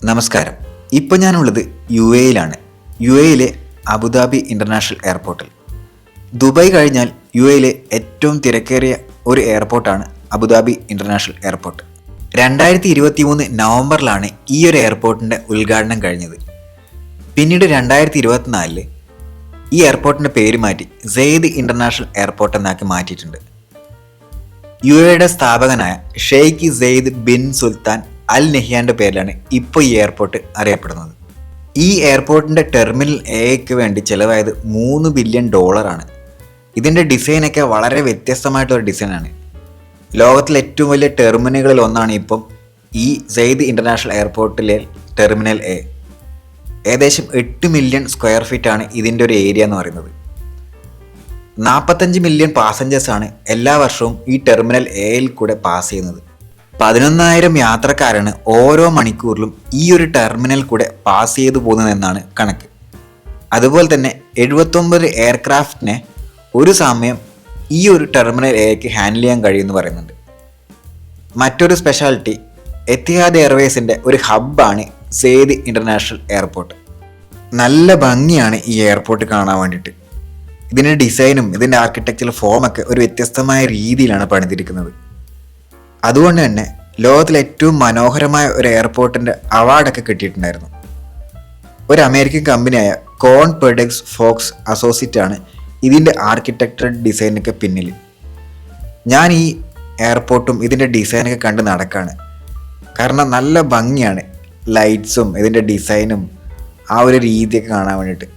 നമസ്കാരം. ഇപ്പോൾ ഞാനുള്ളത് യു എയിലാണ്. യു എയിലെ അബുദാബി ഇൻ്റർനാഷണൽ എയർപോർട്ടിൽ. ദുബായ് കഴിഞ്ഞാൽ യു എയിലെ ഏറ്റവും തിരക്കേറിയ ഒരു എയർപോർട്ടാണ് അബുദാബി ഇൻ്റർനാഷണൽ എയർപോർട്ട്. 2023 നവംബറിലാണ് ഈ ഒരു എയർപോർട്ടിൻ്റെ ഉദ്ഘാടനം കഴിഞ്ഞത്. പിന്നീട് 2024 ഈ എയർപോർട്ടിൻ്റെ പേര് മാറ്റി സെയ്ദ് ഇൻ്റർനാഷണൽ എയർപോർട്ട് എന്നാക്കി മാറ്റിയിട്ടുണ്ട്. യു എയുടെ സ്ഥാപകനായ ഷെയ്ഖ് സെയ്ദ് ബിൻ സുൽത്താൻ അൽ നഹിയാൻ്റെ പേരിലാണ് ഇപ്പോൾ ഈ എയർപോർട്ട് അറിയപ്പെടുന്നത്. ഈ എയർപോർട്ടിൻ്റെ ടെർമിനൽ എക്ക് വേണ്ടി ചിലവായത് $3 ബില്യൺ. ഇതിൻ്റെ ഡിസൈനൊക്കെ വളരെ വ്യത്യസ്തമായിട്ടുള്ള ഡിസൈനാണ്. ലോകത്തിലെ ഏറ്റവും വലിയ ടെർമിനലുകളിൽ ഒന്നാണ് ഇപ്പം ഈ സെയ്ദ് ഇൻ്റർനാഷണൽ എയർപോർട്ടിലെ ടെർമിനൽ എ. ഏകദേശം 8 മില്യൺ സ്ക്വയർ ഫീറ്റാണ് ഇതിൻ്റെ ഒരു ഏരിയ എന്ന് പറയുന്നത്. 45 മില്യൺ പാസഞ്ചേഴ്സാണ് എല്ലാ വർഷവും ഈ ടെർമിനൽ എയിൽ കൂടെ പാസ് ചെയ്യുന്നത്. 11,000 യാത്രക്കാരാണ് ഓരോ മണിക്കൂറിലും ഈ ഒരു ടെർമിനൽ കൂടെ പാസ് ചെയ്തു പോകുന്നതെന്നാണ് കണക്ക്. അതുപോലെ തന്നെ 79 എയർക്രാഫ്റ്റിനെ ഒരു സമയം ഈ ഒരു ടെർമിനൽ എക്ക് ഹാൻഡിൽ ചെയ്യാൻ കഴിയുമെന്ന് പറയുന്നുണ്ട്. മറ്റൊരു സ്പെഷ്യാലിറ്റി, എത്തിഹാദ് എയർവേസിൻ്റെ ഒരു ഹബ്ബാണ് സെയ്ദ് ഇൻ്റർനാഷണൽ എയർപോർട്ട്. നല്ല ഭംഗിയാണ് ഈ എയർപോർട്ട് കാണാൻ വേണ്ടിയിട്ട്. ഇതിൻ്റെ ഡിസൈനും ഇതിൻ്റെ ആർക്കിടെക്ചറൽ ഫോമൊക്കെ ഒരു വ്യത്യസ്തമായ രീതിയിലാണ് പണിതിരിക്കുന്നത്. അതുകൊണ്ട് തന്നെ ലോകത്തിലെ ഏറ്റവും മനോഹരമായ ഒരു എയർപോർട്ടിൻ്റെ അവാർഡൊക്കെ കിട്ടിയിട്ടുണ്ടായിരുന്നു. ഒരു അമേരിക്കൻ കമ്പനിയായ കോൺ പെഡെക്സ് ഫോക്സ് അസോസിയേറ്റ് ആണ് ഇതിൻ്റെ ആർക്കിടെക്ചറൽ ഡിസൈനൊക്കെ പിന്നിൽ. ഞാൻ ഈ എയർപോർട്ടും ഇതിൻ്റെ ഡിസൈനൊക്കെ കണ്ട് നടക്കുകയാണ്. കാരണം നല്ല ഭംഗിയാണ് ലൈറ്റ്സും ഇതിൻ്റെ ഡിസൈനും ആ ഒരു രീതിയൊക്കെ കാണാൻ വേണ്ടിയിട്ട്.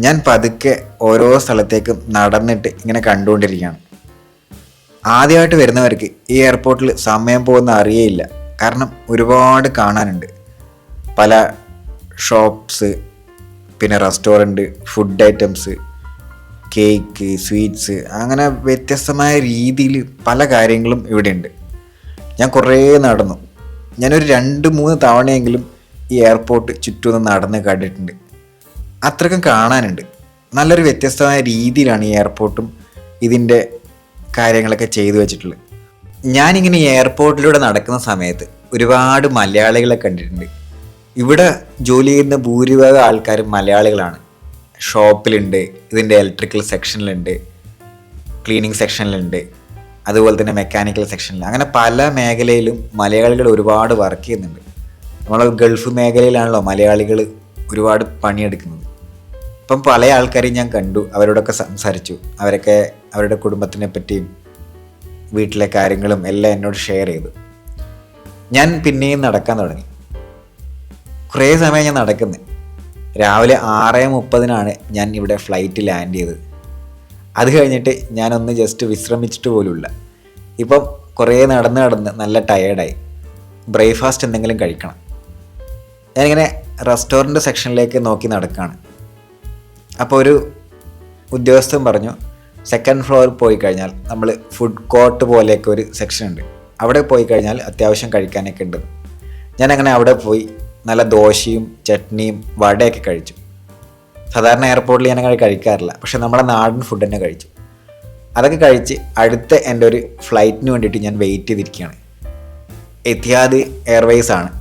ഞാൻ പതുക്കെ ഓരോ സ്ഥലത്തേക്കും നടന്നിട്ട് ഇങ്ങനെ കണ്ടുകൊണ്ടിരിക്കുകയാണ്. ആദ്യമായിട്ട് വരുന്നവർക്ക് ഈ എയർപോർട്ടിൽ സമയം പോകുന്ന അറിയേയില്ല. കാരണം ഒരുപാട് കാണാനുണ്ട്. പല ഷോപ്സ്, പിന്നെ restaurant, food items, cake, sweets, അങ്ങനെ വ്യത്യസ്തമായ രീതിയിൽ പല കാര്യങ്ങളും ഇവിടെ ഉണ്ട്. ഞാൻ കുറേ നടന്നു. ഞാനൊരു 2-3 തവണയെങ്കിലും ഈ എയർപോർട്ട് ചുറ്റുമൊന്ന് നടന്ന് കണ്ടിട്ടുണ്ട്. അത്രയ്ക്കും കാണാനുണ്ട്. നല്ലൊരു വ്യത്യസ്തമായ രീതിയിലാണ് ഈ എയർപോർട്ടും ഇതിൻ്റെ കാര്യങ്ങളൊക്കെ ചെയ്തു വെച്ചിട്ടുള്ളത്. ഞാനിങ്ങനെ ഈ എയർപോർട്ടിലൂടെ നടക്കുന്ന സമയത്ത് ഒരുപാട് മലയാളികളെ കണ്ടിട്ടുണ്ട്. ഇവിടെ ജോലി ചെയ്യുന്ന ഭൂരിഭാഗം ആൾക്കാരും മലയാളികളാണ്. ഷോപ്പിലുണ്ട്, ഇതിൻ്റെ ഇലക്ട്രിക്കൽ സെക്ഷനിലുണ്ട്, ക്ലീനിങ് സെക്ഷനിലുണ്ട്, അതുപോലെ തന്നെ മെക്കാനിക്കൽ സെക്ഷനിൽ, അങ്ങനെ പല മേഖലയിലും മലയാളികൾ ഒരുപാട് വർക്ക് ചെയ്യുന്നുണ്ട്. നമ്മൾ ഗൾഫ് മേഖലയിലാണല്ലോ മലയാളികൾ ഒരുപാട് പണിയെടുക്കുന്നത്. ഇപ്പം പല ആൾക്കാരെയും ഞാൻ കണ്ടു, അവരോടൊക്കെ സംസാരിച്ചു. അവരൊക്കെ അവരുടെ കുടുംബത്തിനെ പറ്റിയും വീട്ടിലെ കാര്യങ്ങളും എല്ലാം എന്നോട് ഷെയർ ചെയ്തു. ഞാൻ പിന്നെയും നടക്കാൻ തുടങ്ങി. കുറേ സമയം ഞാൻ നടക്കുന്നത്. രാവിലെ 6:30 ഞാൻ ഇവിടെ ഫ്ലൈറ്റ് ലാൻഡ് ചെയ്തത്. അത് കഴിഞ്ഞിട്ട് ഞാനൊന്ന് ജസ്റ്റ് വിശ്രമിച്ചിട്ട് പോലുമില്ല. ഇപ്പം കുറേ നടന്ന് നല്ല ടയേർഡായി. ബ്രേക്ക്ഫാസ്റ്റ് എന്തെങ്കിലും കഴിക്കണം. ഞാനിങ്ങനെ റെസ്റ്റോറൻറ്റ് സെക്ഷനിലേക്ക് നോക്കി നടക്കുകയാണ്. അപ്പോൾ ഒരു ഉദ്യോഗസ്ഥൻ പറഞ്ഞു, 2nd ഫ്ലോറിൽ പോയി കഴിഞ്ഞാൽ നമ്മൾ ഫുഡ് കോർട്ട് പോലെയൊക്കെ ഒരു സെക്ഷൻ ഉണ്ട്, അവിടെ പോയി കഴിഞ്ഞാൽ അത്യാവശ്യം കഴിക്കാനൊക്കെ ഉണ്ട്. ഞാനങ്ങനെ അവിടെ പോയി നല്ല ദോശയും ചട്നിയും വടയൊക്കെ കഴിച്ചു. സാധാരണ എയർപോർട്ടിൽ ഞാനങ്ങനെ കഴിക്കാറില്ല, പക്ഷെ നമ്മുടെ നാടൻ ഫുഡ് തന്നെ കഴിച്ചു. അതൊക്കെ കഴിച്ച് അടുത്ത എൻ്റെ ഒരു ഫ്ലൈറ്റിന് വേണ്ടിയിട്ട് ഞാൻ വെയിറ്റ് ചെയ്തിരിക്കുകയാണ്. എത്തിഹാദ് എയർവേസ് ആണ്.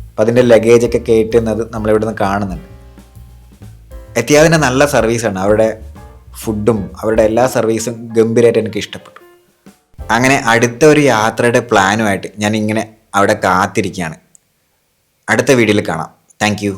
അപ്പോൾ അതിൻ്റെ ലഗേജൊക്കെ കയറ്റുന്നത് നമ്മളിവിടുന്ന് കാണുന്നുണ്ട്. എത്തിഹാദിൻ്റെ നല്ല സർവീസാണ്. അവരുടെ ഫുഡും അവരുടെ എല്ലാ സർവീസും ഗംഭീരമായിട്ട് എനിക്ക് ഇഷ്ടപ്പെട്ടു. അങ്ങനെ അടുത്ത ഒരു യാത്രയുടെ പ്ലാനുമായിട്ട് ഞാൻ ഇങ്ങനെ അവിടെ കാത്തിരിക്കുകയാണ്. അടുത്ത വീഡിയോയിൽ കാണാം. Thank you.